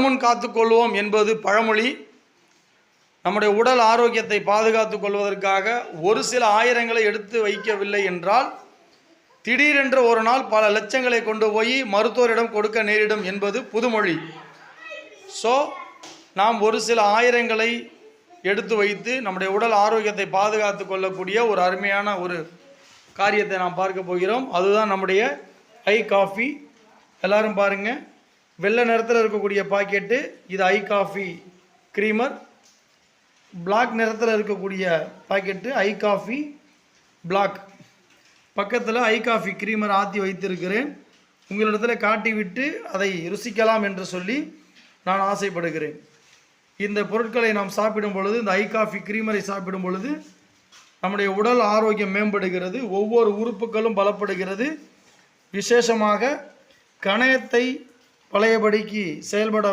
முன் காத்துக்கொள்வோம் என்பது பழமொழி. நம்முடைய உடல் ஆரோக்கியத்தை பாதுகாத்துக் கொள்வதற்காக ஒரு சில ஆயிரங்களை எடுத்து வைக்கவில்லை என்றால் திடீரென்று ஒரு நாள் பல லட்சங்களை கொண்டு போய் மருத்துவரிடம் கொடுக்க நேரிடும் என்பது புதுமொழி. ஸோ நாம் ஒரு சில ஆயிரங்களை எடுத்து வைத்து நம்முடைய உடல் ஆரோக்கியத்தை பாதுகாத்து கொள்ளக்கூடிய ஒரு அருமையான ஒரு காரியத்தை நாம் பார்க்க போகிறோம். அதுதான் நம்முடைய ஐ காஃபி. எல்லாரும் பாருங்கள், வெள்ளை நிறத்தில் இருக்கக்கூடிய பாக்கெட்டு இது ஐ காஃபி க்ரீமர். பிளாக் நிறத்தில் இருக்கக்கூடிய பாக்கெட்டு ஐ காஃபி பிளாக். பக்கத்தில் ஐ காஃபி க்ரீமர் ஆற்றி வைத்திருக்கிறேன். உங்களிடத்தில் காட்டிவிட்டு அதை ருசிக்கலாம் என்று சொல்லி நான் ஆசைப்படுகிறேன். இந்த பொருட்களை நாம் சாப்பிடும் பொழுது, இந்த ஐ காஃபி க்ரீமரை சாப்பிடும் பொழுது நம்முடைய உடல் ஆரோக்கியம் மேம்படுகிறது, ஒவ்வொரு உறுப்புகளும் பலப்படுகிறது. விசேஷமாக கணையத்தை பழையபடிக்கு செயல்பட